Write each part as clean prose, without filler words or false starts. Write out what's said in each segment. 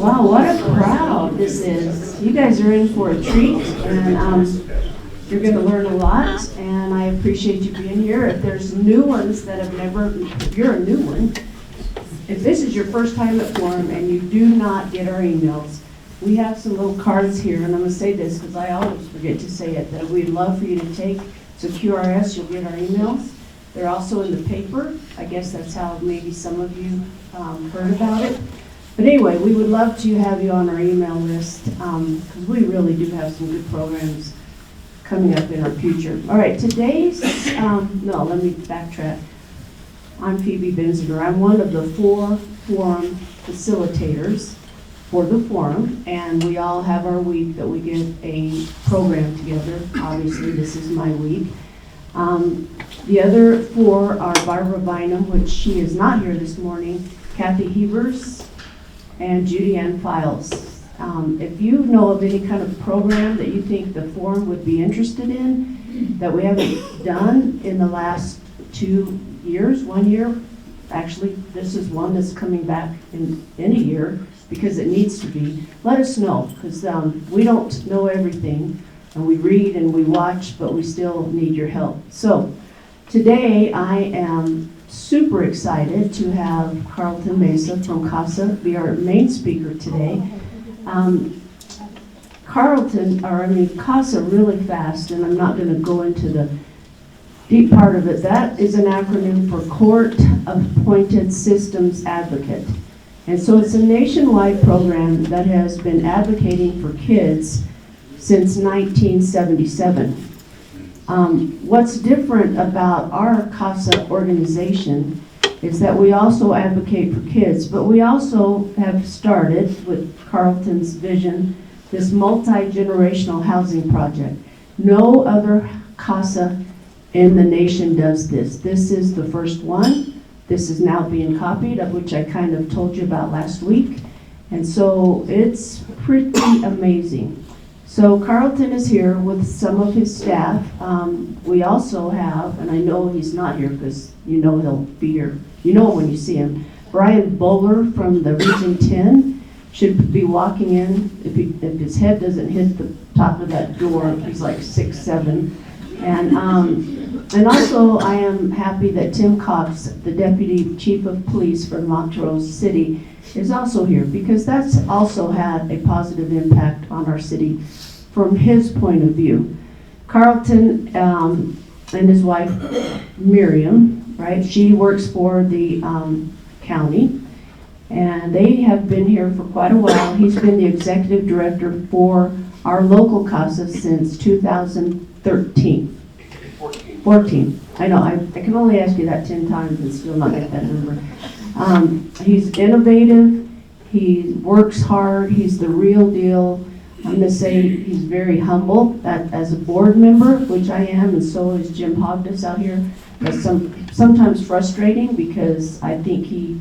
Wow, what a crowd this is. You guys are in for a treat, and you're going to learn a lot, and I appreciate you being here. If there's new ones that have never, if you're a new one, if this is your first time at Forum and you do not get our emails, we have some little cards here, and I'm going to say this because I always forget to say it, that we'd love for you to take. So QRS, you'll get our emails. They're also in the paper. I guess that's how maybe some of you heard about it. But anyway, we would love to have you on our email list because we really do have some good programs coming up in our future. All right, today's, no, let me backtrack. I'm Phoebe Benziger. I'm one of the 4 forum facilitators for the forum, and we all have our week that we get a program together. Obviously, this is my week. The other 4 are Barbara Bynum, which she is not here this morning, Kathy Hebers, and Judy Ann Files. If you know of any kind of program that you think the forum would be interested in that we haven't done in the last 2 years, 1 year, actually this is one that's coming back in a year because it needs to be, let us know, because we don't know everything, and we read and we watch, but we still need your help. So today I am super excited to have Carlton Mason from CASA be our main speaker today. CASA really fast, and I'm not going to go into the deep part of it. That is an acronym for Court Appointed Systems Advocate. And so it's a nationwide program that has been advocating for kids since 1977. What's different about our CASA organization is that we also advocate for kids, but we also have started with Carlton's vision this multi-generational housing project. No other CASA in the nation does this. This is the first one. This is now being copied, of which I kind of told you about last week. And so it's pretty amazing. So Carlton is here with some of his staff. We also have, and I know he's not here because you know he'll be here. You know when you see him. Brian Bowler from the Region 10 should be walking in. If his head doesn't hit the top of that door, he's like 6'7". And also I am happy that Tim Cox, the Deputy Chief of Police for Montrose City, is also here because that's also had a positive impact on our city from his point of view. Carlton and his wife Miriam, right? She works for the county, and they have been here for quite a while. He's been the executive director for our local CASA since 2013. 14. I know, I can only ask you that 10 times and still not get that number. He's innovative, he works hard, he's the real deal. I'm going to say he's very humble as a board member, which I am, and so is Jim Hogdas out here. That's sometimes frustrating because I think he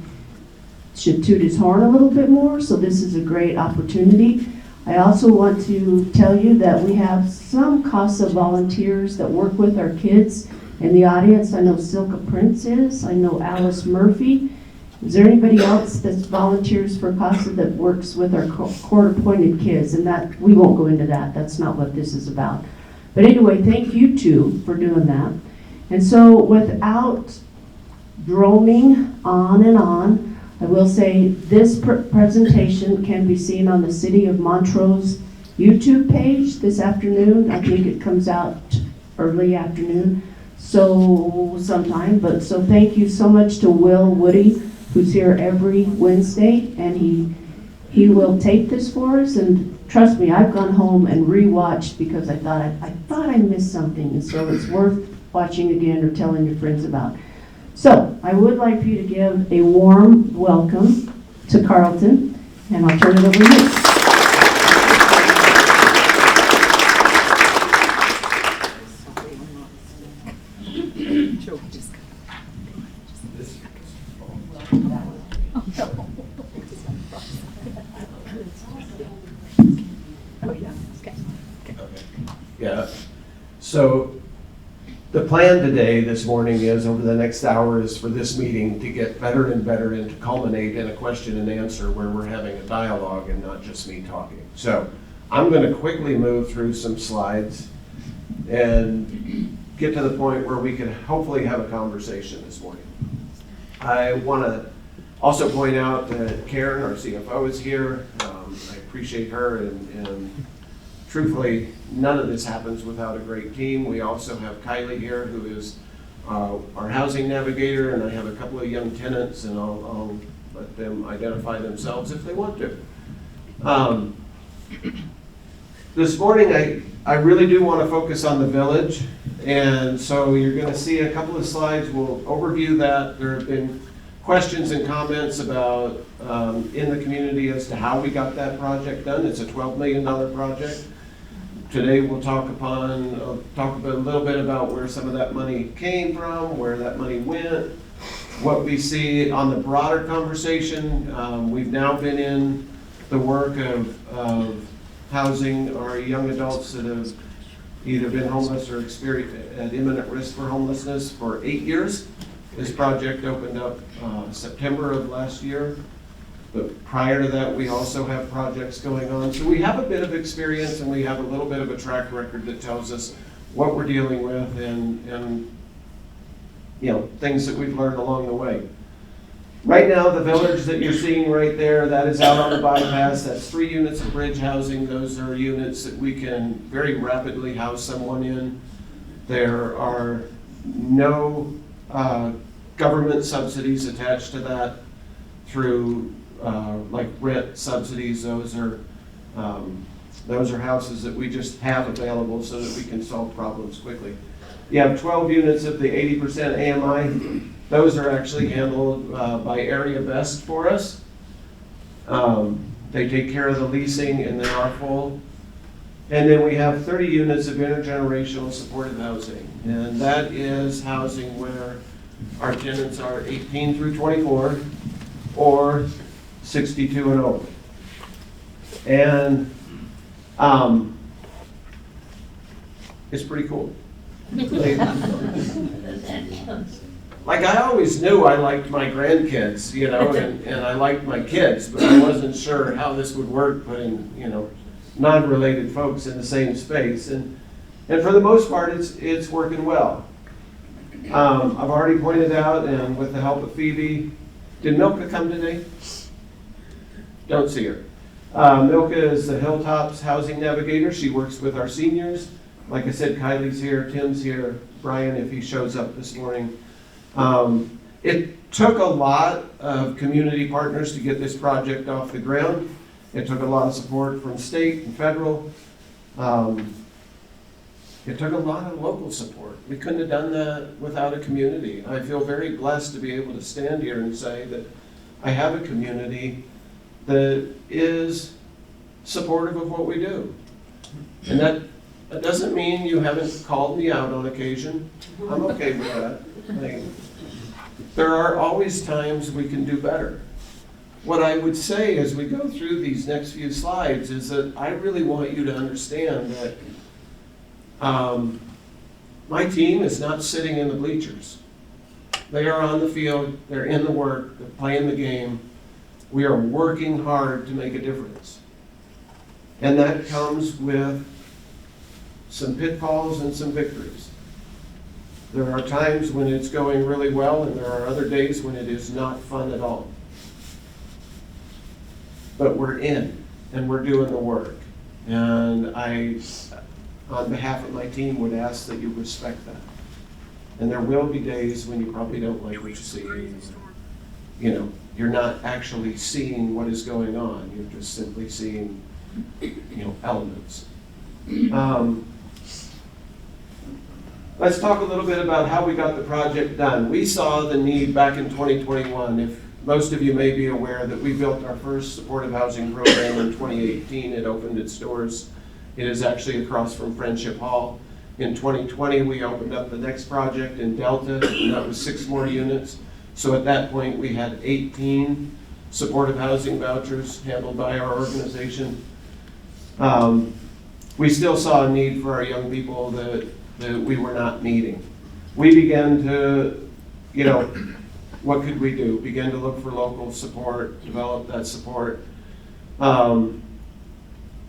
should toot his horn a little bit more, so this is a great opportunity. I also want to tell you that we have some CASA volunteers that work with our kids in the audience. I know Silka Prince is, I know Alice Murphy. Is there anybody else that volunteers for CASA that works with our court-appointed kids? And that, we won't go into that, that's not what this is about. But anyway, thank you two for doing that. And so without droning on and on, I will say this presentation can be seen on the City of Montrose YouTube page this afternoon. I think it comes out early afternoon, so sometime. But so thank you so much to Will Woody, who's here every Wednesday, and he will tape this for us. And trust me, I've gone home and rewatched because I thought I missed something, and so it's worth watching again or telling your friends about. So I would like for you to give a warm welcome to Carlton, and I'll turn it over to you. Yeah. So The plan today, this morning, is over the next hour is for this meeting to get better and better and to culminate in a question and answer where we're having a dialogue and not just me talking. So I'm going to quickly move through some slides and get to the point where we can hopefully have a conversation this morning. I want to also point out that Karen, our CFO, is here. I appreciate her, and truthfully, none of this happens without a great team. We also have Kylie here, who is our housing navigator, and I have a couple of young tenants, and I'll let them identify themselves if they want to. This morning, I really do want to focus on the village, and so you're going to see a couple of slides. We'll overview that. There have been questions and comments about in the community as to how we got that project done. It's a $12 million project. Today we'll talk a little bit about where some of that money came from, where that money went, what we see on the broader conversation. We've now been in the work of housing our young adults that have either been homeless or at imminent risk for homelessness for 8 years. This project opened up September of last year. But prior to that, we also have projects going on. So we have a bit of experience, and we have a little bit of a track record that tells us what we're dealing with and things that we've learned along the way. Right now, the village that you're seeing right there, that is out on the bypass. That's 3 units of bridge housing. Those are units that we can very rapidly house someone in. There are no government subsidies attached to that through like rent subsidies. Those are houses that we just have available so that we can solve problems quickly. You have 12 units of the 80% AMI. Those are actually handled by Area Best for us. They take care of the leasing and they are full. And then we have 30 units of intergenerational supportive housing. And that is housing where our tenants are 18 through 24 or 62 and over. And it's pretty cool. Like I always knew I liked my grandkids, and I liked my kids, but I wasn't sure how this would work putting, non-related folks in the same space. And for the most part, it's working well. I've already pointed out, and with the help of Phoebe, did Milka come today? Don't see her. Milka is the Hilltops Housing Navigator. She works with our seniors. Like I said, Kylie's here, Tim's here, Brian, if he shows up this morning. It took a lot of community partners to get this project off the ground. It took a lot of support from state and federal. It took a lot of local support. We couldn't have done that without a community. I feel very blessed to be able to stand here and say that I have a community that is supportive of what we do. And that doesn't mean you haven't called me out on occasion. I'm okay with that. There are always times we can do better. What I would say as we go through these next few slides is that I really want you to understand that my team is not sitting in the bleachers. They are on the field, they're in the work, they're playing the game. We are working hard to make a difference. And that comes with some pitfalls and some victories. There are times when it's going really well, and there are other days when it is not fun at all. But we're in, and we're doing the work. And I, on behalf of my team, would ask that you respect that. And there will be days when you probably don't like what you see. You're not actually seeing what is going on. You're just simply seeing, elements. Let's talk a little bit about how we got the project done. We saw the need back in 2021. If most of you may be aware that we built our first supportive housing program in 2018. It opened its doors. It is actually across from Friendship Hall. In 2020, we opened up the next project in Delta, and that was 6 more units. So at that point, we had 18 supportive housing vouchers handled by our organization. We still saw a need for our young people that we were not meeting. we began to, what could we do? Began to look for local support, develop that support.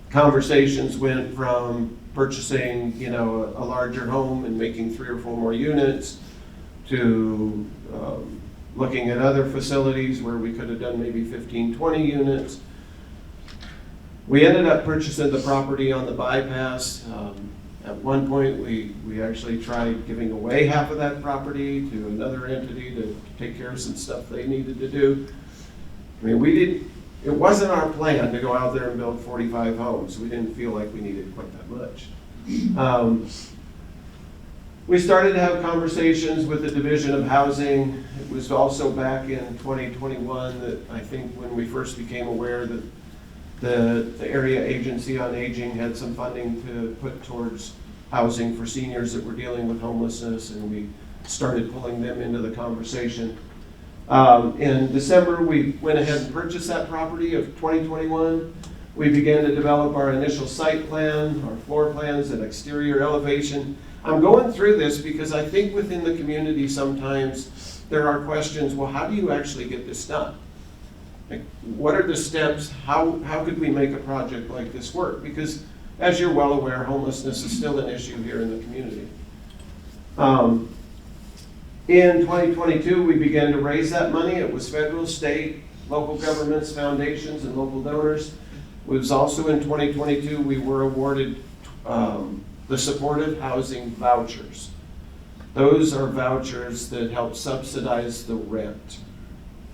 Conversations went from purchasing, a larger home and making 3 or 4 more units to looking at other facilities where we could have done maybe 15, 20 units. We ended up purchasing the property on the bypass. At one point, we actually tried giving away half of that property to another entity to take care of some stuff they needed to do. I mean, it wasn't our plan to go out there and build 45 homes. We didn't feel like we needed quite that much. We started to have conversations with the Division of Housing. It was also back in 2021 that I think when we first became aware that the Area Agency on Aging had some funding to put towards housing for seniors that were dealing with homelessness, and we started pulling them into the conversation. In December, we went ahead and purchased that property of 2021. We began to develop our initial site plan, our floor plans, and exterior elevation. I'm going through this because I think within the community sometimes there are questions, well, how do you actually get this done? Like, what are the steps? How could we make a project like this work? Because as you're well aware, homelessness is still an issue here in the community. In 2022, we began to raise that money. It was federal, state, local governments, foundations, and local donors. It was also in 2022, we were awarded the supportive housing vouchers. Those are vouchers that help subsidize the rent.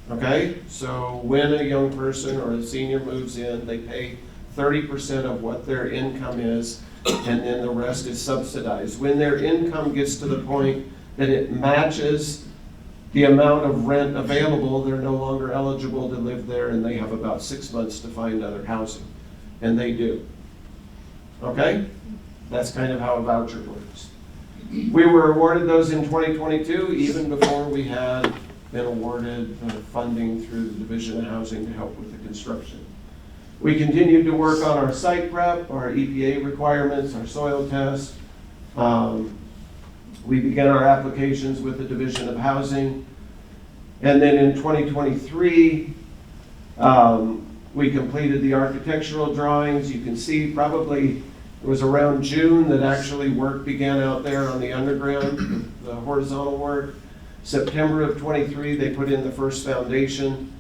Okay, so when a young person or a senior moves in, they pay 30% of what their income is, and then the rest is subsidized. When their income gets to the point that it matches the amount of rent available, they're no longer eligible to live there, and they have about 6 months to find other housing, and they do. Okay, that's kind of how a voucher works. We were awarded those in 2022, even before we had been awarded funding through the Division of Housing to help with the construction. We continued to work on our site prep, our EPA requirements, our soil tests. We began our applications with the Division of Housing. And then in 2023, we completed the architectural drawings. You can see probably it was around June that actually work began out there on the underground, the horizontal work. September of 23, they put in the first foundation,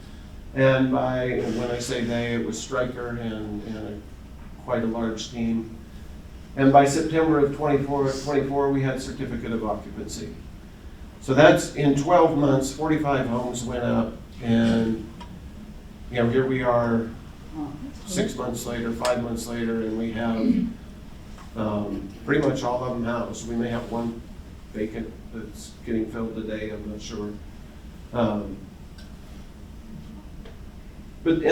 and when I say they, it was Stryker and quite a large team. And by September of 24, we had certificate of occupancy. So that's in 12 months, 45 homes went up, and here we are 6 months later, 5 months later, and we have pretty much all of them housed. We may have one vacant that's getting filled today, I'm not sure. And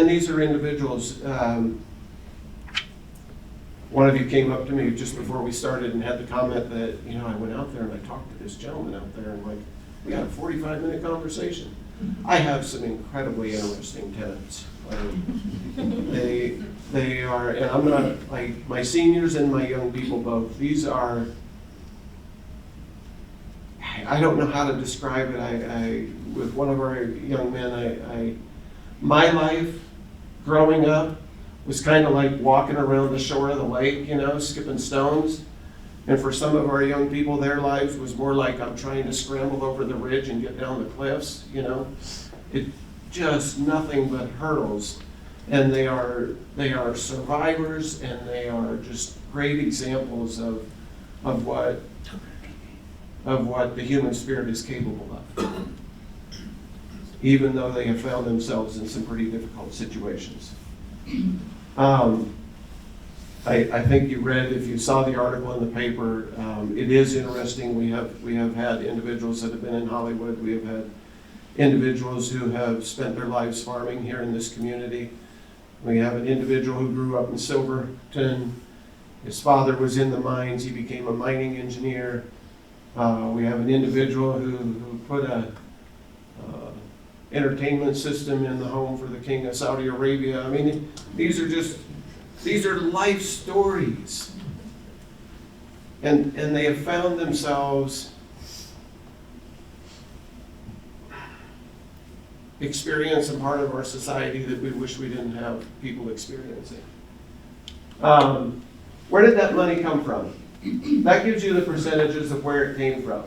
these are individuals. One of you came up to me just before we started and had the comment that, I went out there and I talked to this gentleman out there, and we had a 45-minute conversation. I have some incredibly interesting tenants. They are, and I'm not, my seniors and my young people both, these are, I don't know how to describe it. With one of our young men, my life growing up was kind of like walking around the shore of the lake, skipping stones. And for some of our young people, their lives was more like I'm trying to scramble over the ridge and get down the cliffs, It just nothing but hurdles. And they are survivors, and they are just great examples of what the human spirit is capable of, even though they have found themselves in some pretty difficult situations. I think you read, if you saw the article in the paper, it is interesting. We have had individuals that have been in Hollywood. We have had individuals who have spent their lives farming here in this community. We have an individual who grew up in Silverton. His father was in the mines. He became a mining engineer. We have an individual who put a entertainment system in the home for the king of Saudi Arabia. I mean, these are life stories. And they have found themselves experience and part of our society that we wish we didn't have people experiencing. Where did that money come from? That gives you the percentages of where it came from.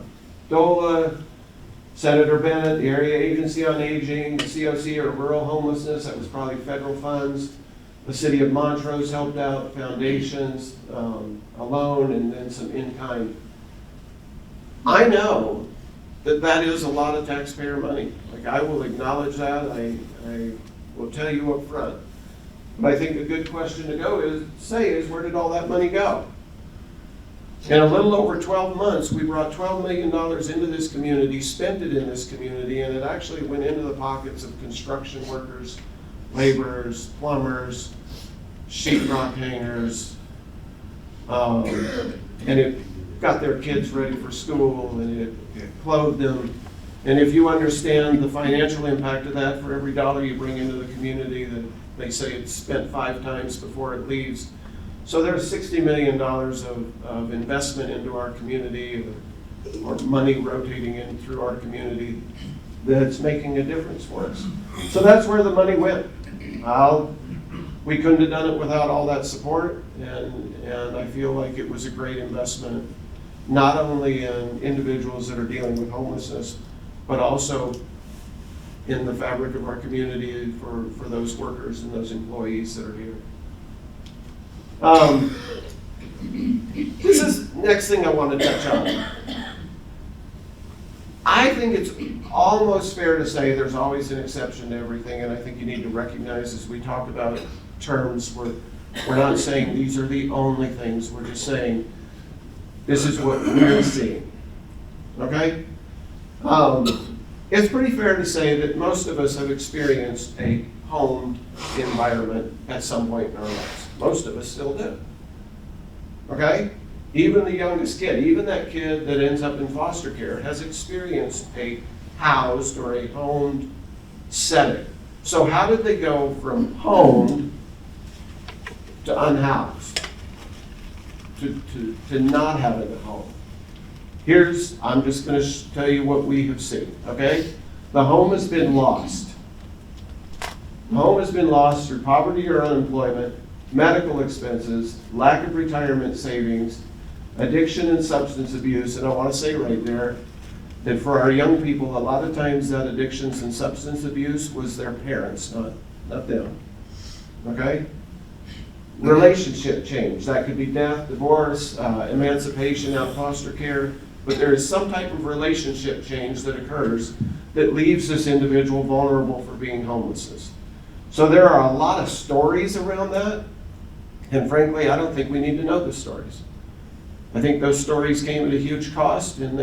DOLA, Senator Bennett, the Area Agency on Aging, the COC or Rural Homelessness, that was probably federal funds. The City of Montrose helped out, foundations, a loan, and then some in-kind. I know that that is a lot of taxpayer money. Like, I will acknowledge that. I will tell you up front. But I think a good question to go is where did all that money go? In a little over 12 months, we brought $12 million into this community, spent it in this community, and it actually went into the pockets of construction workers, laborers, plumbers, sheetrock hangers, and it got their kids ready for school, and it clothed them. And if you understand the financial impact of that, for every dollar you bring into the community, that they say it's spent 5 times before it leaves. So there's $60 million of investment into our community, or money rotating in through our community, that's making a difference for us. So that's where the money went. We couldn't have done it without all that support, and I feel like it was a great investment, not only in individuals that are dealing with homelessness, but also in the fabric of our community for those workers and those employees that are here. This is next thing I want to touch on. I think it's almost fair to say there's always an exception to everything, and I think you need to recognize, as we talk about terms, we're not saying these are the only things, we're just saying this is what we're seeing. Okay? It's pretty fair to say that most of us have experienced a homed environment at some point in our lives. Most of us still do. Okay? Even the youngest kid, even that kid that ends up in foster care, has experienced a housed or a homed setting. So how did they go from homed to unhoused, to not having a home? I'm just going to tell you what we have seen, okay? The home has been lost. The home has been lost through poverty or unemployment, medical expenses, lack of retirement savings, addiction and substance abuse. And I want to say right there that for our young people, a lot of times that addictions and substance abuse was their parents, not them, okay? Relationship change, that could be death, divorce, emancipation out of foster care, but there is some type of relationship change that occurs that leaves this individual vulnerable for being homeless. So there are a lot of stories around that, and frankly, I don't think we need to know the stories. I think those stories came at a huge cost, and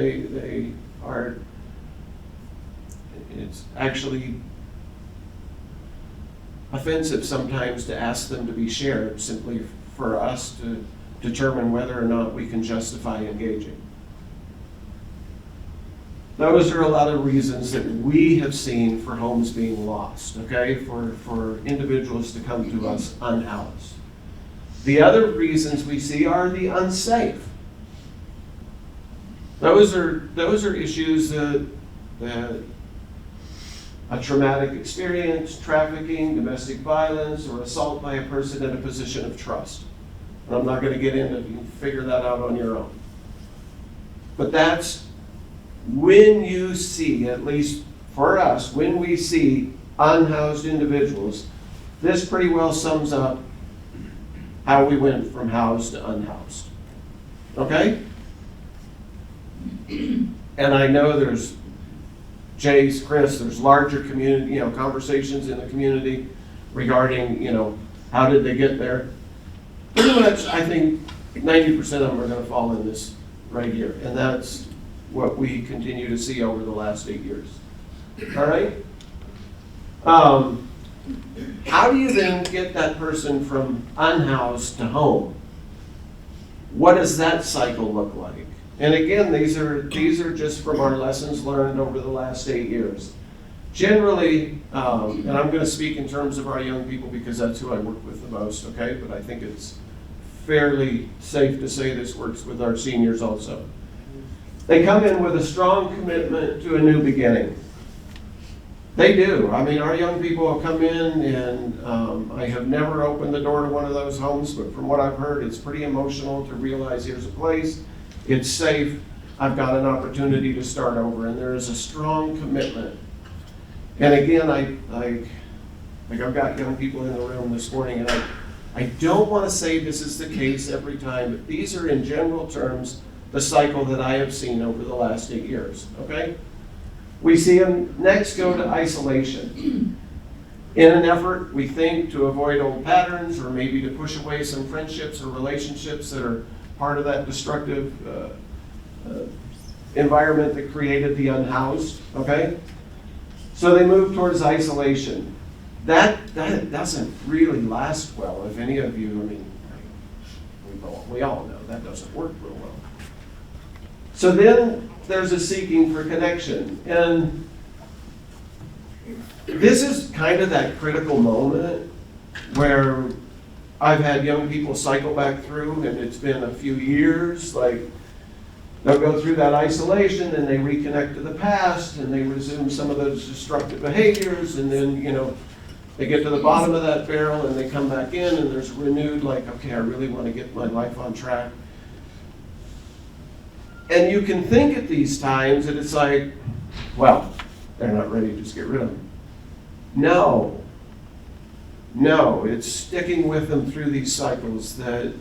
it's actually offensive sometimes to ask them to be shared simply for us to determine whether or not we can justify engaging. Those are a lot of reasons that we have seen for homes being lost, okay, for individuals to come to us unhoused. The other reasons we see are the unsafe. Those are issues that a traumatic experience, trafficking, domestic violence, or assault by a person in a position of trust. And I'm not going to get into it, you can figure that out on your own. But that's when you see, at least for us, when we see unhoused individuals, this pretty well sums up how we went from housed to unhoused. Okay? And I know there's Chris, there's larger community, conversations in the community regarding, how did they get there? Pretty much, I think 90% of them are going to fall in this right here, and that's what we continue to see over the last 8 years. All right? How do you then get that person from unhoused to home? What does that cycle look like? And again, these are just from our lessons learned over the last 8 years. Generally, and I'm going to speak in terms of our young people because that's who I work with the most, okay? But I think it's fairly safe to say this works with our seniors also. They come in with a strong commitment to a new beginning. They do. I mean, our young people have come in, and I have never opened the door to one of those homes, but from what I've heard, it's pretty emotional to realize here's a place, it's safe, I've got an opportunity to start over, and there is a strong commitment. And again, I've got young people in the room this morning, and I don't want to say this is the case every time, but these are in general terms the cycle that I have seen over the last 8 years, okay? We see them next go to isolation. In an effort, we think, to avoid old patterns or maybe to push away some friendships or relationships that are part of that destructive environment that created the unhoused, okay? So they move towards isolation. That doesn't really last well. If any of you, I mean, we all know that doesn't work real well. So then there's a seeking for connection. And this is kind of that critical moment where I've had young people cycle back through, and it's been a few years, like they'll go through that isolation and they reconnect to the past and they resume some of those destructive behaviors, and then, you know, they get to the bottom of that barrel and they come back in and there's renewed, like, okay, I really want to get my life on track. And you can think at these times that it's like, well, they're not ready to just get rid of them. No, it's sticking with them through these cycles that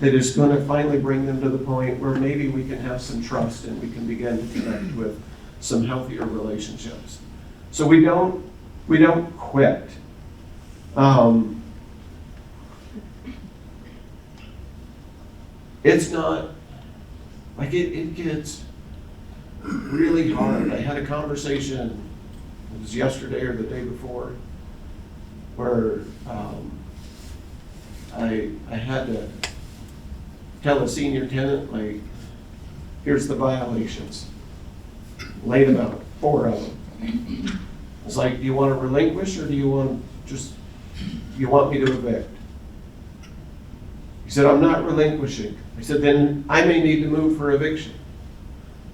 is going to finally bring them to the point where maybe we can have some trust and we can begin to connect with some healthier relationships. So we don't quit. It's not, like it gets really hard. I had a conversation, it was yesterday or the day before, where I had to tell a senior tenant, like, here's the violations. Laid them out, 4 of them. It's like, do you want to relinquish or do you want me to evict? He said, I'm not relinquishing. I said, then I may need to move for eviction.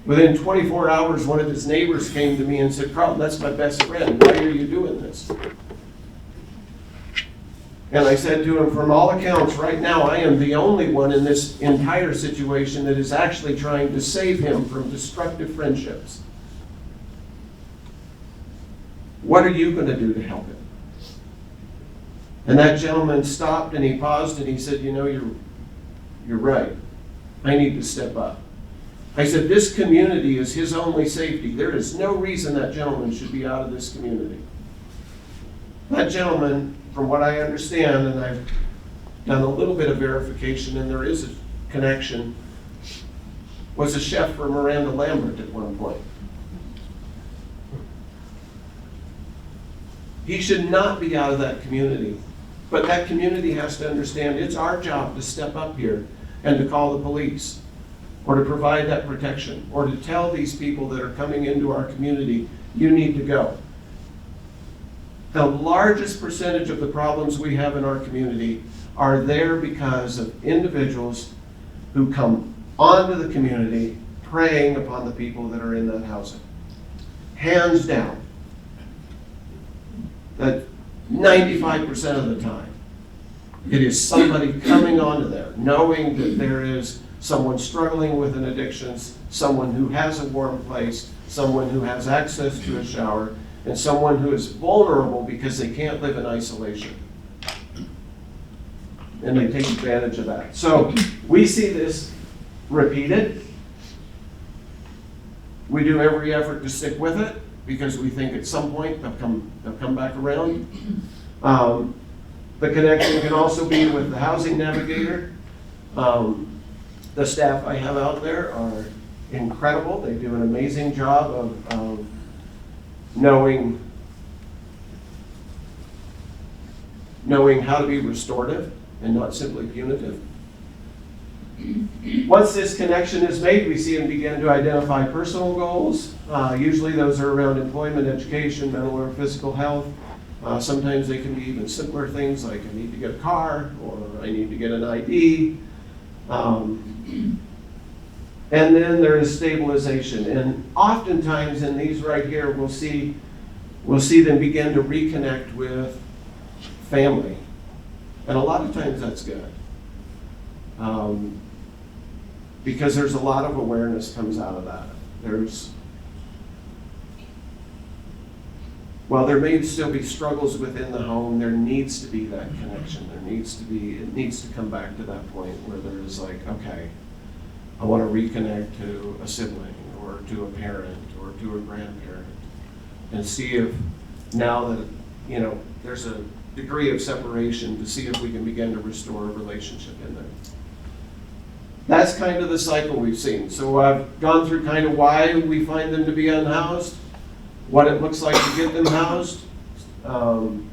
Within 24 hours, one of his neighbors came to me and said, Carlton, that's my best friend. Why are you doing this? And I said to him, from all accounts, right now, I am the only one in this entire situation that is actually trying to save him from destructive friendships. What are you going to do to help him? And that gentleman stopped and he paused and he said, you know, you're right. I need to step up. I said, this community is his only safety. There is no reason that gentleman should be out of this community. That gentleman, from what I understand, and I've done a little bit of verification, and there is a connection, was a chef for Miranda Lambert at one point. He should not be out of that community. But that community has to understand it's our job to step up here and to call the police, or to provide that protection, or to tell these people that are coming into our community, you need to go. The largest percentage of the problems we have in our community are there because of individuals who come onto the community preying upon the people that are in that housing. Hands down. That 95% of the time, it is somebody coming onto there, knowing that there is someone struggling with an addiction, someone who has a warm place, someone who has access to a shower, and someone who is vulnerable because they can't live in isolation. And they take advantage of that. So we see this repeated. We do every effort to stick with it because we think at some point they'll come back around. The connection can also be with the housing navigator. The staff I have out there are incredible. They do an amazing job of knowing how to be restorative and not simply punitive. Once this connection is made, we see them begin to identify personal goals. Usually those are around employment, education, mental or physical health. Sometimes they can be even simpler things like I need to get a car or I need to get an ID. And then there is stabilization. And oftentimes in these right here, we'll see we'll see them begin to reconnect with family. And a lot of times that's good. Because there's a lot of awareness comes out of that. While there may still be struggles within the home, there needs to be that connection. It needs to come back to that point where there is like, okay, I want to reconnect to a sibling or to a parent or to a grandparent and see if now that, there's a degree of separation, to see if we can begin to restore a relationship in there. That's kind of the cycle we've seen. So I've gone through kind of why we find them to be unhoused, what it looks like to get them housed. And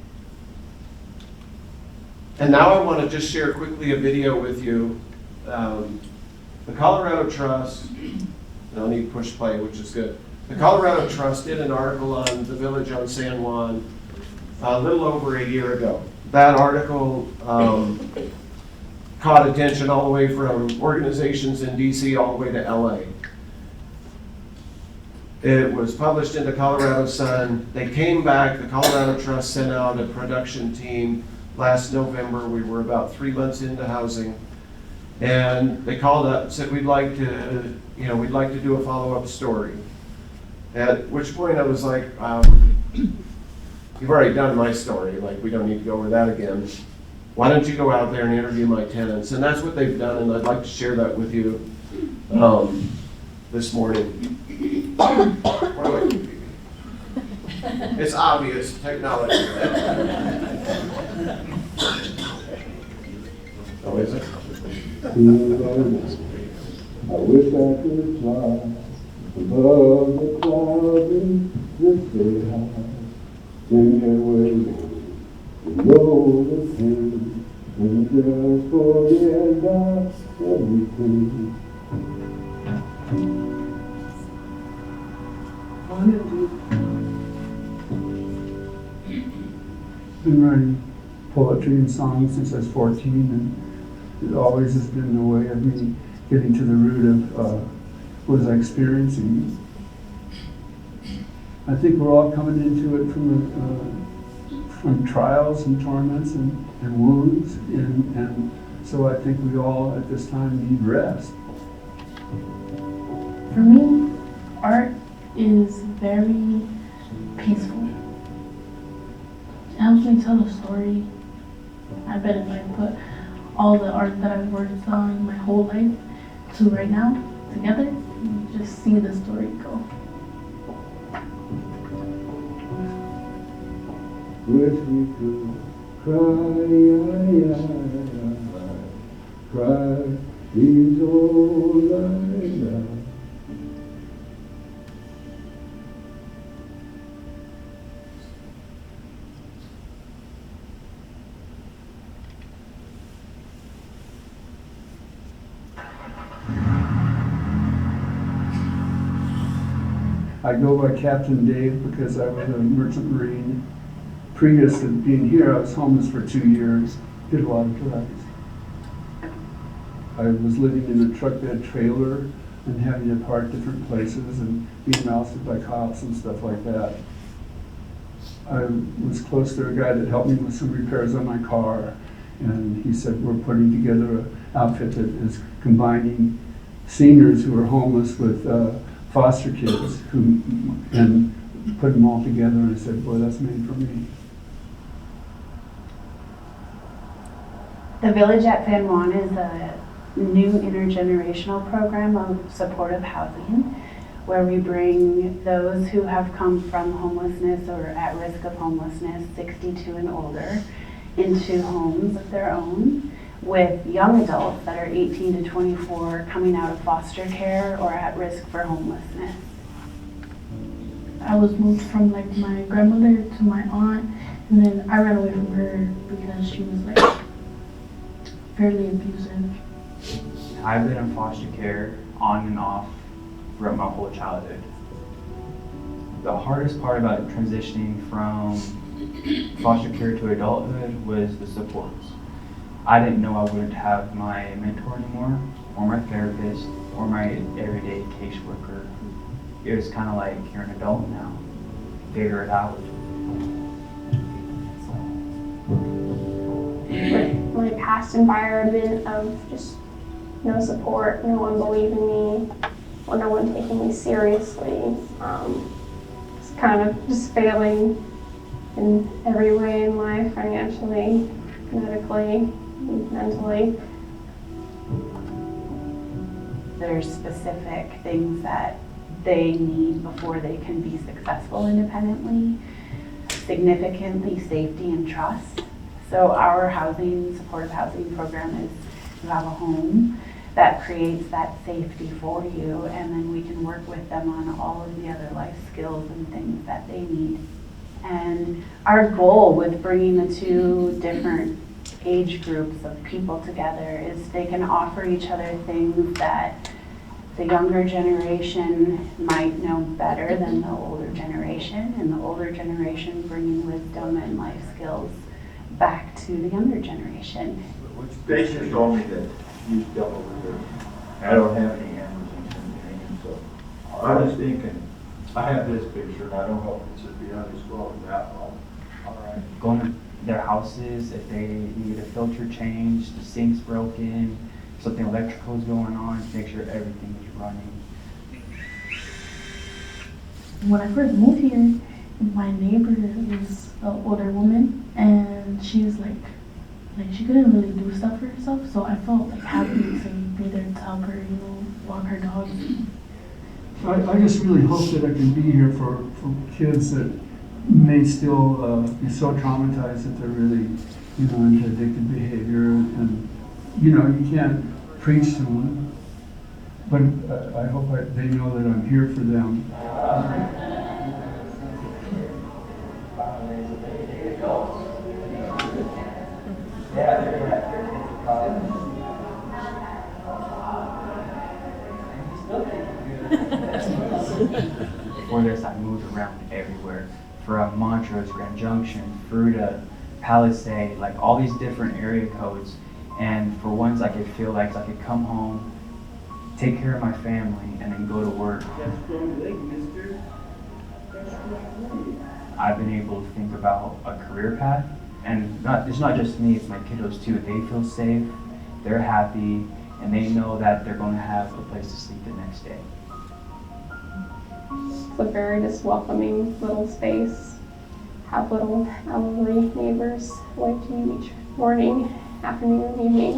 now I want to just share quickly a video with you. The Colorado Trust, I'll need push play, which is good. The Colorado Trust did an article on the village on San Juan a little over a year ago. That article caught attention all the way from organizations in DC all the way to LA. It was published in the Colorado Sun. They came back, the Colorado Trust sent out a production team last November. We were about 3 months into housing. And they called up and said, we'd like to do a follow-up story. At which point I was like, you've already done my story, like we don't need to go over that again. Why don't you go out there and interview my tenants? And that's what they've done, and I'd like to share that with you this morning. What do I do, Phoebe? It's obvious, technology. Oh, is it? I wish I could fly above the clouds and just stay high. Sing away, know the pain, and just forget about everything. Been writing poetry and songs since I was 14, and it always has been a way of me getting to the root of what was I experiencing. I think we're all coming into it from trials and torments and wounds, and so I think we all at this time need rest. For me, art is very peaceful. It helps me tell a story. I bet if I put all the art that I've worked on my whole life to right now together, you just see the story go. Wish we could cry these old lives out. I go by Captain Dave because I was a merchant marine. Previous to being here, I was homeless for 2 years, did a lot of drugs. I was living in a truck bed trailer and having to park different places and being ousted by cops and stuff like that. I was close to a guy that helped me with some repairs on my car, and he said, we're putting together an outfit that is combining seniors who are homeless with foster kids and put them all together, and I said, boy, that's made for me. The Village at San Juan is a new intergenerational program of supportive housing where we bring those who have come from homelessness or at risk of homelessness, 62 and older, into homes of their own with young adults that are 18 to 24 coming out of foster care or at risk for homelessness. I was moved from like my grandmother to my aunt, and then I ran away from her because she was like fairly abusive. I've been in foster care on and off throughout my whole childhood. The hardest part about transitioning from foster care to adulthood was the supports. I didn't know I wouldn't have my mentor anymore, or my therapist, or my everyday caseworker. It was kind of like, you're an adult now, figure it out. With my past environment of just no support, no one believing me, or no one taking me seriously, it's kind of just failing in every way in life, financially, medically, mentally. There's specific things that they need before they can be successful independently. Significantly, safety and trust. So our supportive housing program is you have a home that creates that safety for you, and then we can work with them on all of the other life skills and things that they need. And our goal with bringing the two different age groups of people together is they can offer each other things that the younger generation might know better than the older generation, and the older generation bringing wisdom and life skills back to the younger generation. They just told me that you dealt with it. I don't have any answers and anything, so I was thinking, I have this picture, and I don't know if it's a beyond as well as that one. All right. Going to their houses, if they need a filter changed, the sink's broken, something electrical is going on, make sure everything is running. When I first moved here, my neighbor was an older woman, and she's like she couldn't really do stuff for herself, so I felt like happy to be there to help her, walk her dog. I just really hope that I can be here for kids that may still be so traumatized that they're really, into addictive behavior, and, you can't preach to them, but I hope they know that I'm here for them. Before this, I moved around everywhere, from Montrose, Grand Junction, Fruita, Palisade, like all these different area codes. And for once, I could feel like I could come home, take care of my family, and then go to work. I've been able to think about a career path, and it's not just me, it's my kiddos too. They feel safe, they're happy, and they know that they're going to have a place to sleep the next day. It's a very just welcoming little space. Have little elderly neighbors wake to you each morning, afternoon, evening.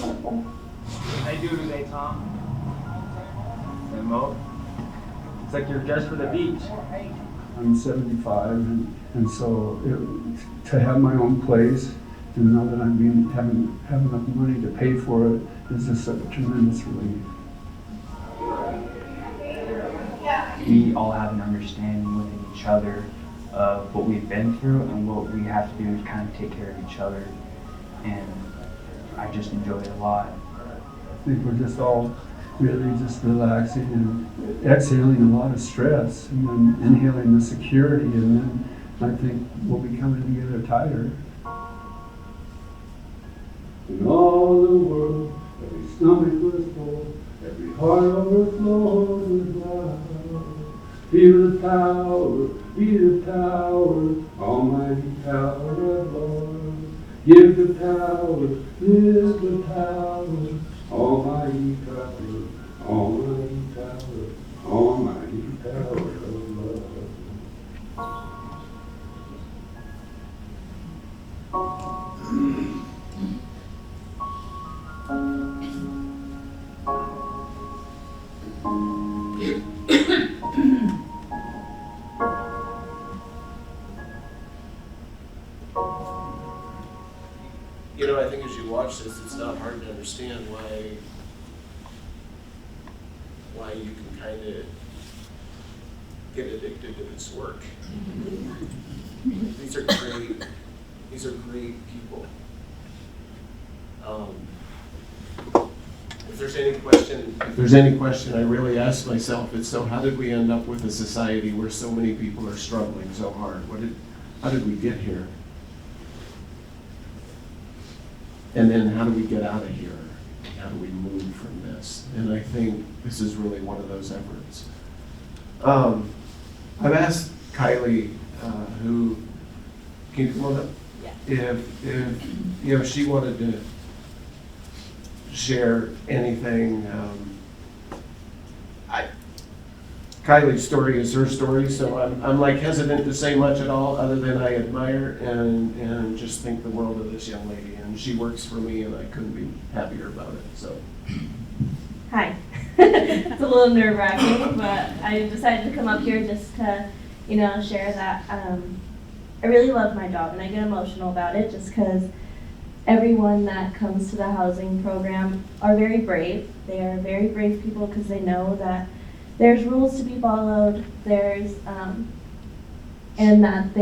Wonderful. What they do today, Tom? They mow. It's like you're dressed for the beach. I'm 75, and so to have my own place, to know that I'm have enough money to pay for it, is just a tremendous relief. We all have an understanding within each other of what we've been through and what we have to do to kind of take care of each other. And I just enjoy it a lot. I think we're just all really just relaxing and exhaling a lot of stress, and then inhaling the security, and then I think we'll be coming together tighter. In all the world, every stomach was full, every heart overflowed with love. Feel the power, be the power, almighty power of Lord. Give the power, live the power, almighty power, almighty power, almighty power of love. I think as you watch this, it's not hard to understand why you can kind of get addicted to this work. These are great people. If there's any question I really ask myself, it's so how did we end up with a society where so many people are struggling so hard? How did we get here? And then how do we get out of here? How do we move from this? And I think this is really one of those efforts. I've asked Kylie, who can you come on up? If she wanted to share anything, Kylie's story is her story, so I'm like hesitant to say much at all, other than I admire and just think the world of this young lady, and she works for me, and I couldn't be happier about it, so. Hi. It's a little nerve-wracking, but I decided to come up here just to, share that I really love my job, and I get emotional about it just because everyone that comes to the housing program are very brave. They are very brave people because they know that there's rules to be followed, and that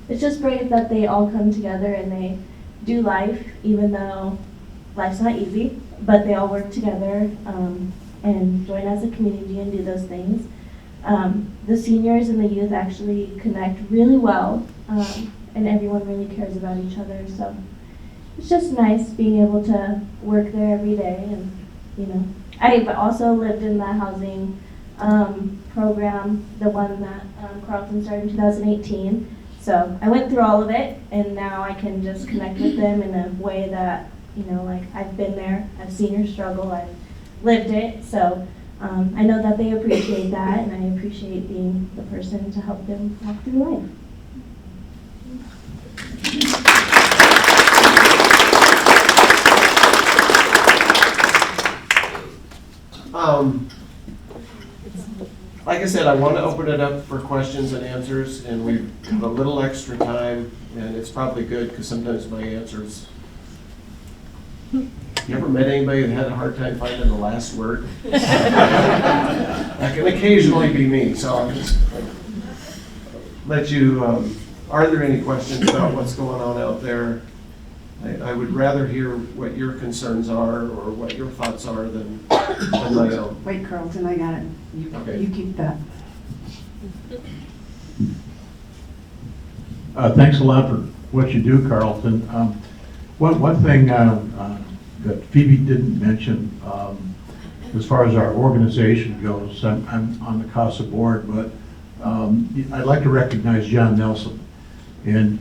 it's just brave that they all come together and they do life, even though life's not easy, but they all work together and join as a community and do those things. The seniors and the youth actually connect really well, and everyone really cares about each other, so it's just nice being able to work there every day. And I've also lived in the housing program, the one that Carlton started in 2018. So I went through all of it, and now I can just connect with them in a way that, like I've been there, I've seen your struggle, I've lived it. So I know that they appreciate that, and I appreciate being the person to help them walk through life. Like I said, I want to open it up for questions and answers, and we have a little extra time, and it's probably good because sometimes my answers. You ever met anybody that had a hard time finding the last word? That can occasionally be me, so I'll just let you. Are there any questions about what's going on out there? I would rather hear what your concerns are or what your thoughts are than my own. Wait, Carlton, I got it. Okay. You keep that. Thanks a lot for what you do, Carlton. One thing that Phoebe didn't mention, as far as our organization goes, I'm on the CASA board, but I'd like to recognize John Nelson. And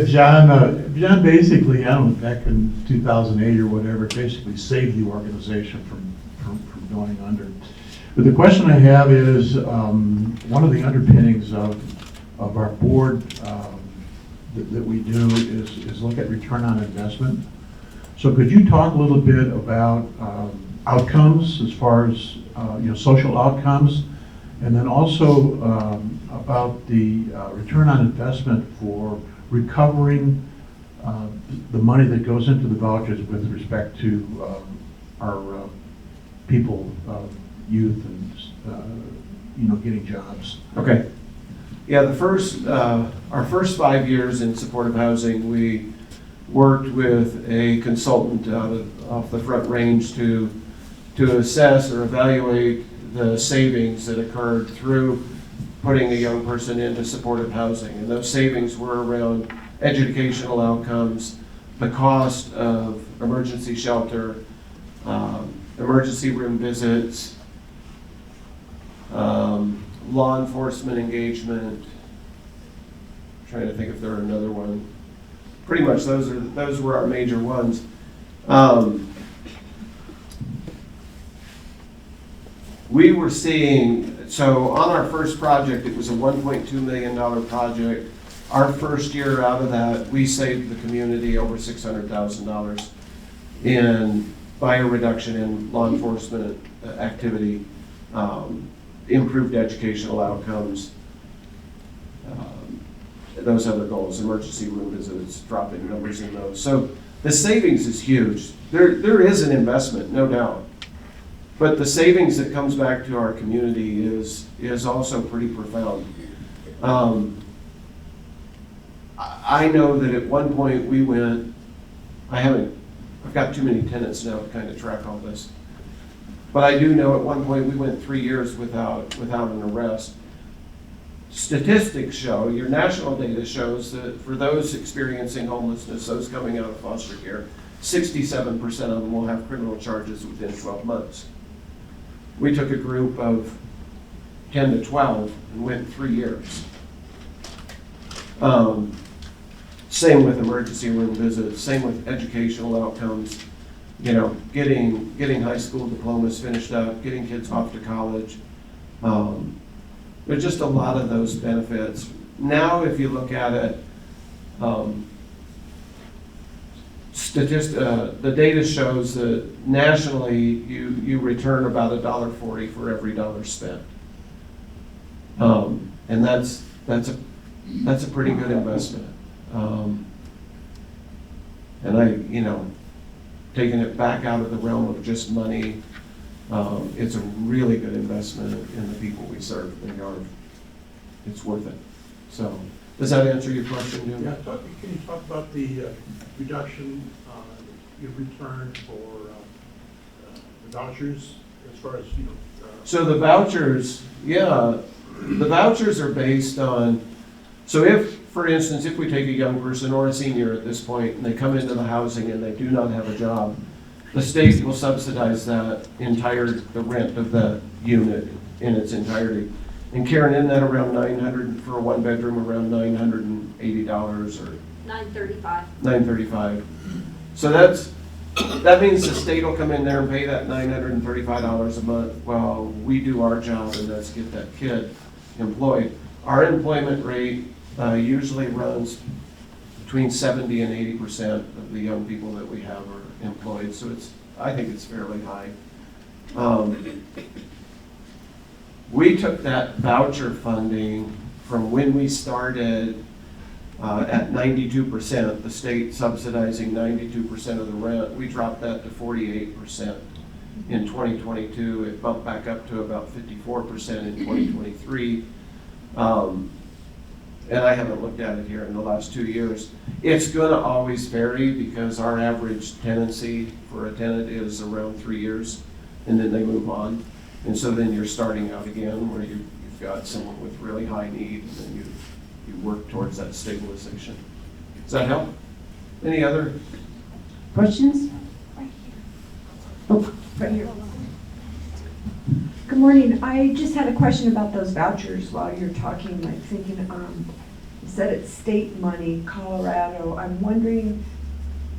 John basically, I don't know, back in 2008 or whatever, basically saved the organization from going under. But the question I have is, one of the underpinnings of our board that we do is look at return on investment. So could you talk a little bit about outcomes as far as social outcomes, and then also about the return on investment for recovering the money that goes into the vouchers with respect to our people, youth, and getting jobs. Okay. Yeah, our first 5 years in supportive housing, we worked with a consultant off the Front Range to assess or evaluate the savings that occurred through putting a young person into supportive housing. And those savings were around educational outcomes, the cost of emergency shelter, emergency room visits, law enforcement engagement. I'm trying to think if there are another one. Pretty much those were our major ones. We were seeing, so on our first project, it was a $1.2 million project. Our first year out of that, we saved the community over $600,000 in by a reduction in law enforcement activity, improved educational outcomes, those other goals, emergency room visits, dropping numbers in those. So the savings is huge. There is an investment, no doubt. But the savings that comes back to our community is also pretty profound. I know that at one point we went, I've got too many tenants now to kind of track all this. But I do know at one point we went 3 years without an arrest. Statistics show, your national data shows that for those experiencing homelessness, those coming out of foster care, 67% of them will have criminal charges within 12 months. We took a group of 10 to 12 and went 3 years. Same with emergency room visits, same with educational outcomes, you know, getting high school diplomas finished up, getting kids off to college. There's just a lot of those benefits. Now, if you look at it, the data shows that nationally, you return about $1.40 for every dollar spent. And that's a pretty good investment. And taking it back out of the realm of just money, it's a really good investment in the people we serve. It's worth it. So, does that answer your question, Jim? Yeah, can you talk about the reduction you returned for the vouchers as far as, So the vouchers, the vouchers are based on, so if, for instance, if we take a young person or a senior at this point and they come into the housing and they do not have a job, the state will subsidize the rent of the unit in its entirety. And Karen, isn't that around $900 for a one bedroom, around $980 or? $935. $935. So that means the state will come in there and pay that $935 a month while we do our job, and that's get that kid employed. Our employment rate usually runs between 70 and 80% of the young people that we have are employed, so I think it's fairly high. We took that voucher funding from when we started at 92%, the state subsidizing 92% of the rent. We dropped that to 48% in 2022. It bumped back up to about 54% in 2023. And I haven't looked at it here in the last 2 years. It's going to always vary because our average tenancy for a tenant is around 3 years, and then they move on. And so then you're starting out again where you've got someone with really high need, and then you work towards that stabilization. Does that help? Any other Questions? Oh, right here. Good morning. I just had a question about those vouchers while you're talking, like thinking, you said it's state money, Colorado. I'm wondering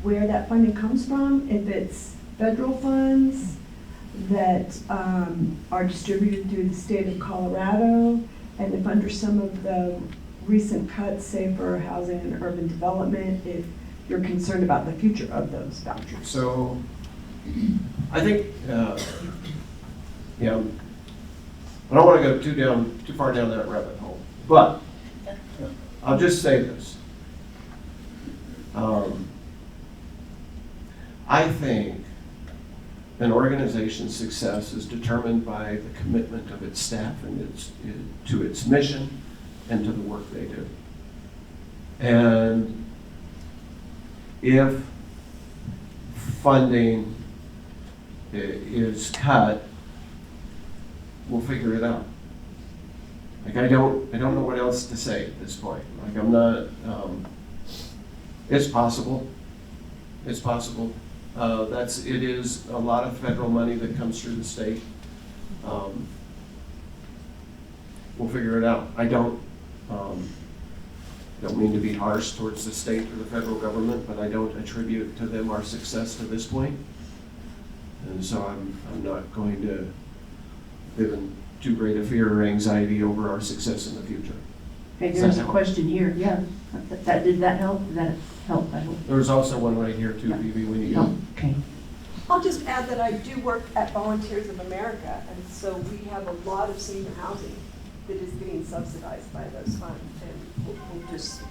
where that funding comes from, if it's federal funds that are distributed through the state of Colorado, and if under some of the recent cuts, say for housing and urban development, if you're concerned about the future of those vouchers. So, I think, I don't want to go too far down that rabbit hole, but I'll just say this. I think an organization's success is determined by the commitment of its staff and to its mission and to the work they do. And if funding is cut, we'll figure it out. Like I don't know what else to say at this point. Like I'm not. It's possible. It's possible. It is a lot of federal money that comes through the state. We'll figure it out. I don't mean to be harsh towards the state or the federal government, but I don't attribute to them our success to this point. And so I'm not going to live in too great a fear or anxiety over our success in the future. Okay, there's a question here. Yeah, did that help? Did that help? I hope. There's also one right here too, Yeah. Phoebe, when you No? go. Okay. I'll just add that I do work at Volunteers of America, and so we have a lot of senior housing that is being subsidized by those funds, and we'll just,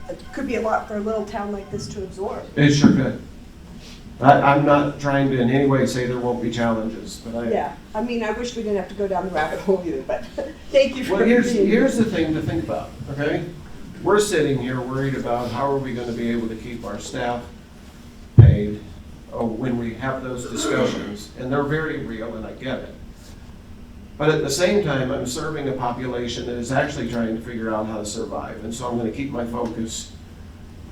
it could be a lot for a little town like this to absorb. It sure could. I'm not trying to in any way say there won't be challenges, but Yeah, I mean, I wish we didn't have to go down the rabbit hole either, but thank you for Well, being here's the thing to think about, okay? We're sitting here worried about how are we going to be able to keep our staff paid when we have those discussions, and they're very real, and I get it. But at the same time, I'm serving a population that is actually trying to figure out how to survive, and so I'm going to keep my focus.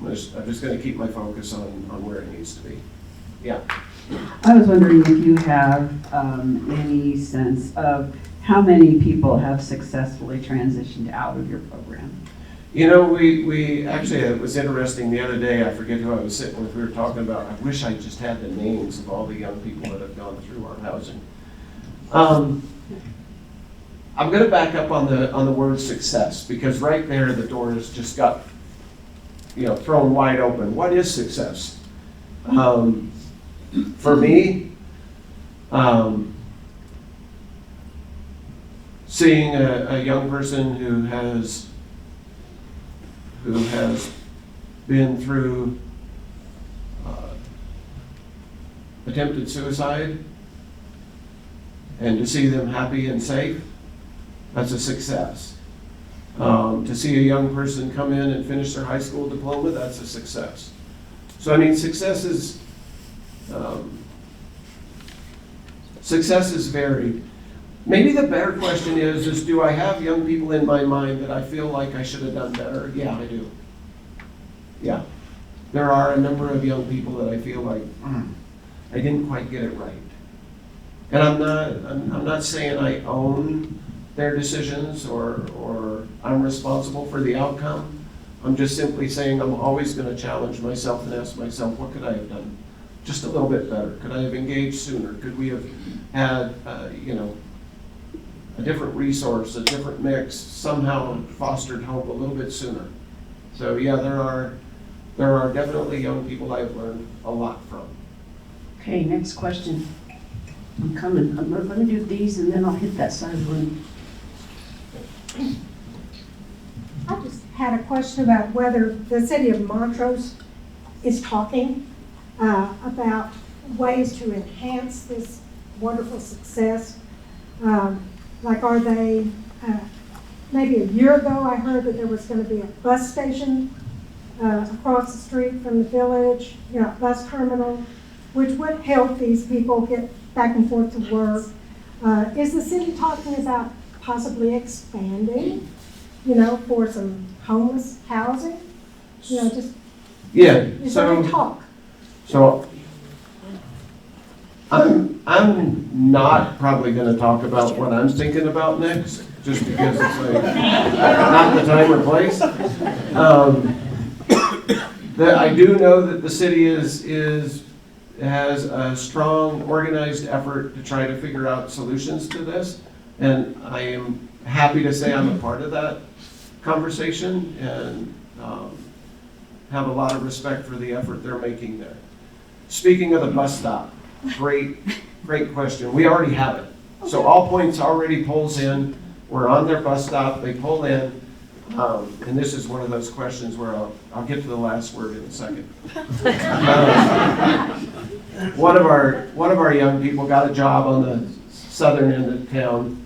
I'm just going to keep my focus on where it needs to be. Yeah. I was wondering if you have any sense of how many people have successfully transitioned out of your program? You know, we actually, it was interesting the other day, I forget who I was sitting with, we were talking about, I wish I just had the names of all the young people that have gone through our housing. I'm gonna back up on the word success, because right there, the door has just got, thrown wide open. What is success? For me, seeing a young person who has been through attempted suicide, and to see them happy and safe, that's a success. To see a young person come in and finish their high school diploma, that's a success. So I mean, success is varied. Maybe the better question is do I have young people in my mind that I feel like I should have done better? Yeah, I do. Yeah. There are a number of young people that I feel like, I didn't quite get it right. And I'm not saying I own their decisions or I'm responsible for the outcome. I'm just simply saying I'm always going to challenge myself and ask myself, what could I have done just a little bit better? Could I have engaged sooner? Could we have had, a different resource, a different mix, somehow fostered hope a little bit sooner? So yeah, there are definitely young people I've learned a lot from. Okay, next question. I'm coming. I'm going to do these and then I'll hit that side of the room. I just had a question about whether the city of Montrose is talking about ways to enhance this wonderful success. Like are they, maybe a year ago I heard that there was going to be a bus station across the street from the village, a bus terminal, which would help these people get back and forth to work. Is the city talking about possibly expanding, for some homeless housing? Just Yeah. is there any talk? So I'm not probably going to talk about what I'm thinking about next, just because it's like not the time or place. I do know that the city has a strong organized effort to try to figure out solutions to this, and I am happy to say I'm a part of that conversation and have a lot of respect for the effort they're making there. Speaking of the bus stop, great question. We already have it. So All Points already pulls in. We're on their bus stop. They pull in. And this is one of those questions where I'll get to the last word in a second. One of our young people got a job on the southern end of town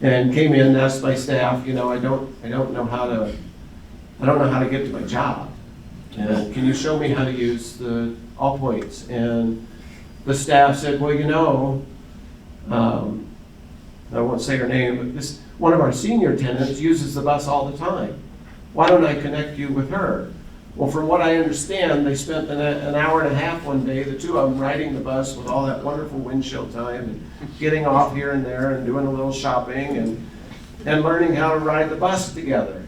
and came in and asked my staff, I don't know how to get to my job. And can you show me how to use the All Points? And the staff said, well, I won't say her name, but one of our senior tenants uses the bus all the time. Why don't I connect you with her? Well, from what I understand, they spent an hour and a half one day, the two of them riding the bus with all that wonderful windshield time and getting off here and there and doing a little shopping and learning how to ride the bus together.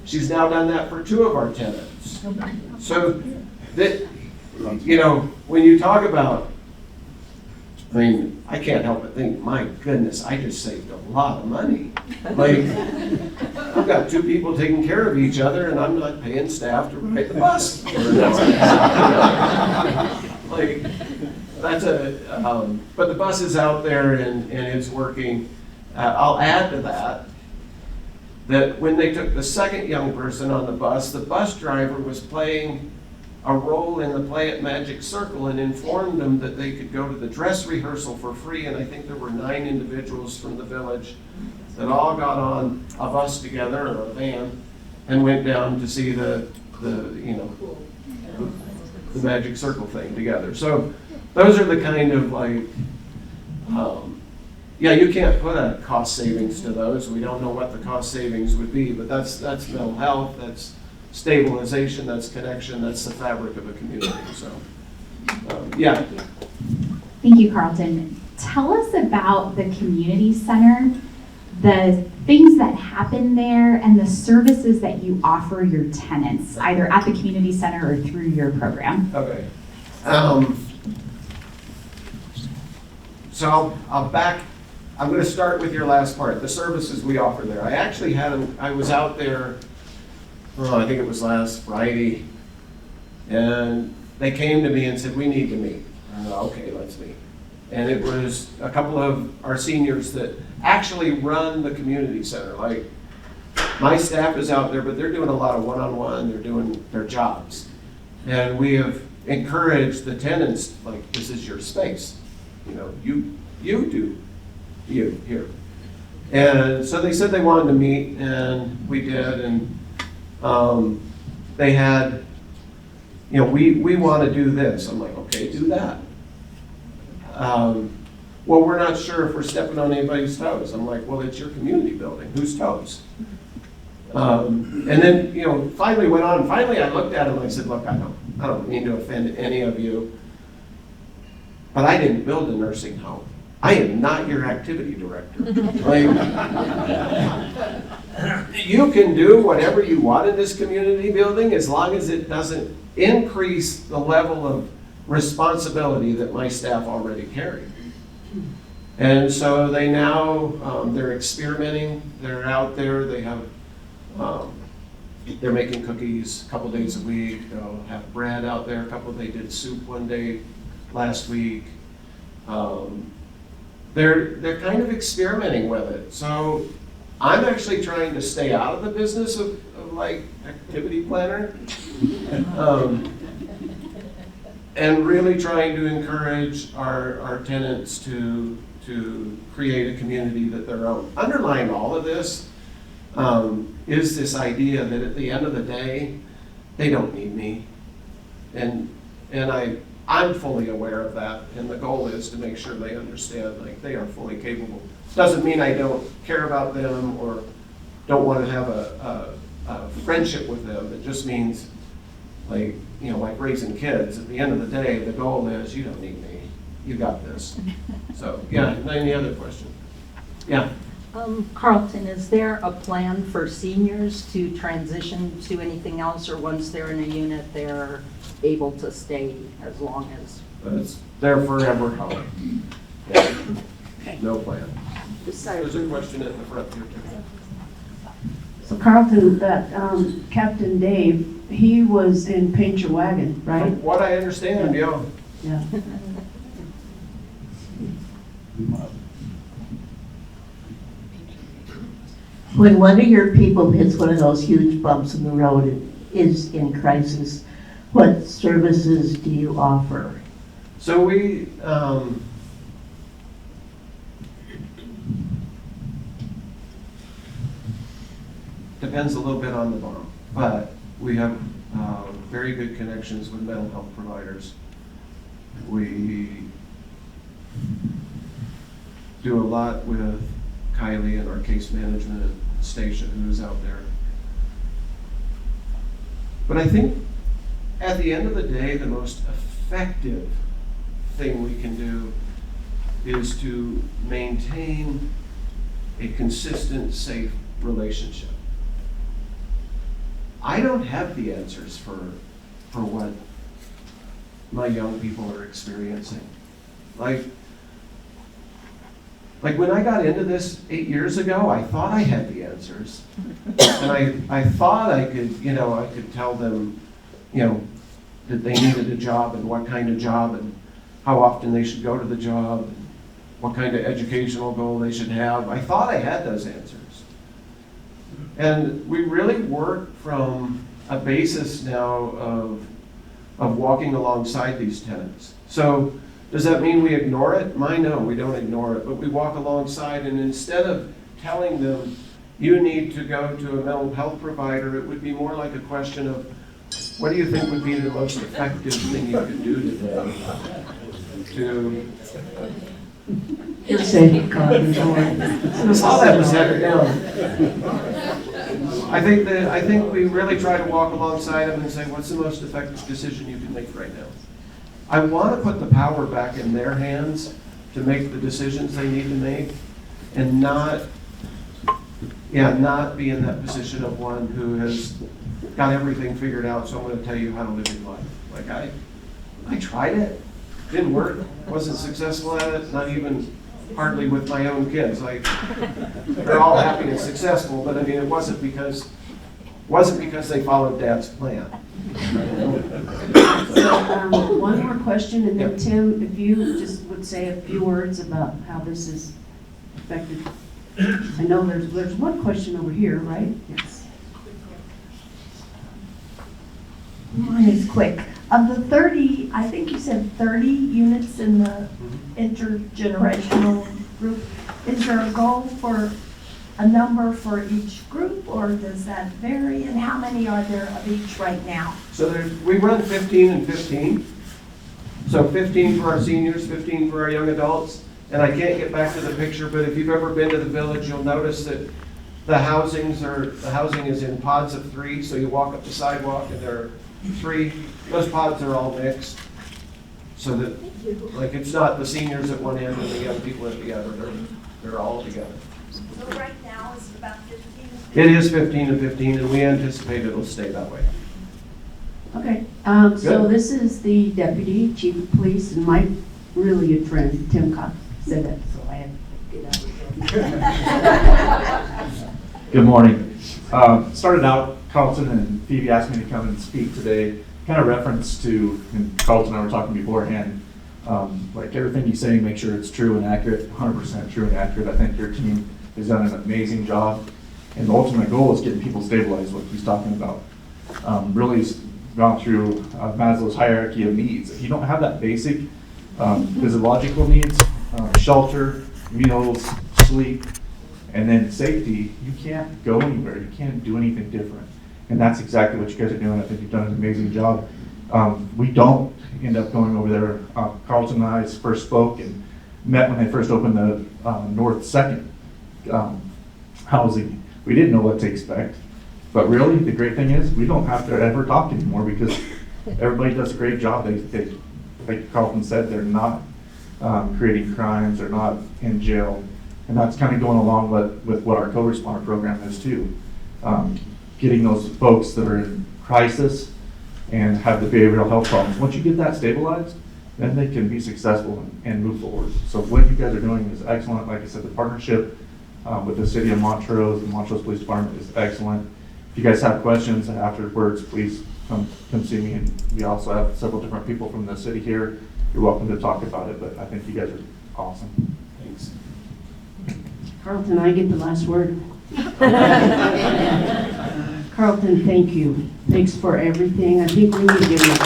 She's now done that for two of our tenants. So that, when you talk about, I can't help but think, my goodness, I just saved a lot of money. I've got two people taking care of each other and I'm not paying staff to ride the bus. But the bus is out there and it's working. I'll add to that when they took the second young person on the bus driver was playing a role in the play at Magic Circle and informed them that they could go to the dress rehearsal for free, and I think there were 9 individuals from the village that all got on a bus together or a van and went down to see the Magic Circle thing together. So those are the kind of you can't put a cost savings to those. We don't know what the cost savings would be, but that's mental health, that's stabilization, that's connection, that's the fabric of a community. So, yeah. Thank you, Carlton. Tell us about the community center the things that happen there and the services that you offer your tenants, either at the community center or through your program. Okay. So I'm going to start with your last part, the services we offer there. I actually I was out there, I think it was last Friday, and they came to me and said, we need to meet. Okay, let's meet. And it was a couple of our seniors that actually run the community center. Like, my staff is out there, but they're doing a lot of one-on-one, they're doing their jobs. And we have encouraged the tenants, like, this is your space. You know, you do you here. And so they said they wanted to meet, and we did, and they had, you know, we want to do this. I'm like, okay, do that. Well, we're not sure if we're stepping on anybody's toes. I'm like, well, it's your community building. Whose toes? And then, you know, finally went on. Finally, I looked at him and I said, look, I don't mean to offend any of you, but I didn't build a nursing home. I am not your activity director. Like, you can do whatever you want in this community building as long as it doesn't increase the level of responsibility that my staff already carry. And so they now, they're experimenting, they're out there, they have, they're making cookies a couple days a week, they'll have bread out there, they did soup one day last week. They're kind of experimenting with it. So I'm actually trying to stay out of the business of like activity planner. And really trying to encourage our tenants to create a community that they're own. Underlying all of this is this idea that at the end of the day, they don't need me. And I'm fully aware of that, and the goal is to make sure they understand, like, they are fully capable. Doesn't mean I don't care about them or don't want to have a friendship with them. It just means, like, you know, like raising kids. At the end of the day, the goal is you don't need me. You got this. So, yeah, any other question? Yeah. Carlton, is there a plan for seniors to transition to anything else, or once they're in a unit, they're able to stay as long as? It's there forever. Yeah. No plan. There's a question at the front here, too. So Carlton, that Captain Dave, he was in Paint Your Wagon, right? From what I understand, yeah. Yeah. When one of your people hits one of those huge bumps in the road and is in crisis, what services do you offer? So we, depends a little bit on the bump, but we have very good connections with mental health providers. We do a lot with Kylie and our case management station who's out there. But I think at the end of the day, the most effective thing we can do is to maintain a consistent, safe relationship. I don't have the answers for what my young people are experiencing. Like when I got into this 8 years ago, I thought I had the answers. And I thought I could, I could tell them, that they needed a job and what kind of job and how often they should go to the job and what kind of educational goal they should have. I thought I had those answers. And we really work from a basis now of walking alongside these tenants. So does that mean we ignore it? No, we don't ignore it, but we walk alongside, and instead of telling them, you need to go to a mental health provider, it would be more like a question of, what do you think would be the most effective thing you could do today to... You're safe, God, don't worry. That's all that was headed down. I think we really try to walk alongside them and say, what's the most effective decision you can make right now? I want to put the power back in their hands to make the decisions they need to make, and not and not be in that position of one who has got everything figured out, so I'm gonna tell you how to live your life. Like I tried it, didn't work, wasn't successful at it, not even hardly with my own kids. Like, they're all happy and successful, but I mean, it wasn't because they followed Dad's plan. So, one more question, and then Tim, if you just would say a few words about how this is affected. I know there's one question over here, right? Yes. Mine is quick. Of the 30, I think you said 30 units in the intergenerational group, is there a goal for a number for each group, or does that vary? And how many are there of each right now? So we run 15 and 15. So 15 for our seniors, 15 for our young adults. And I can't get back to the picture, but if you've ever been to the village, you'll notice that the housing is in pods of 3. So you walk up the sidewalk and there are 3. Those pods are all mixed. So that, like, it's not the seniors at one end and the young people at the other. They're all together. So right now it's about 15? It is 15 and 15, and we anticipate it'll stay that way. Okay, so this is the Deputy Chief of Police, and my really good friend, Tim Cox, said that, so I had to get out of here. Good morning. Started out, Carlton and Phoebe asked me to come and speak today, kind of reference to, and Carlton and I were talking beforehand, like everything you say, make sure it's true and accurate, 100% true and accurate. I think your team has done an amazing job, and the ultimate goal is getting people stabilized, what he's talking about. Really gone through Maslow's hierarchy of needs. If you don't have that basic physiological needs, shelter, meals, sleep, and then safety, you can't go anywhere. You can't do anything different. And that's exactly what you guys are doing. I think you've done an amazing job. We don't end up going over there. Carlton and I first spoke and met when they first opened the North 2nd housing. We didn't know what to expect. But really, the great thing is we don't have to ever talk anymore because everybody does a great job. They like Carlton said, they're not creating crimes, they're not in jail. And that's kind of going along with what our co-responder program is too. Getting those folks that are in crisis and have the behavioral health problems. Once you get that stabilized, then they can be successful and move forward. So what you guys are doing is excellent. Like I said, the partnership with the city of Montrose, the Montrose Police Department is excellent. If you guys have questions afterwards, please come see me. And we also have several different people from the city here. You're welcome to talk about it, but I think you guys are awesome. Thanks. Carlton, I get the last word. Carlton, thank you. Thanks for everything. I think we need to give you a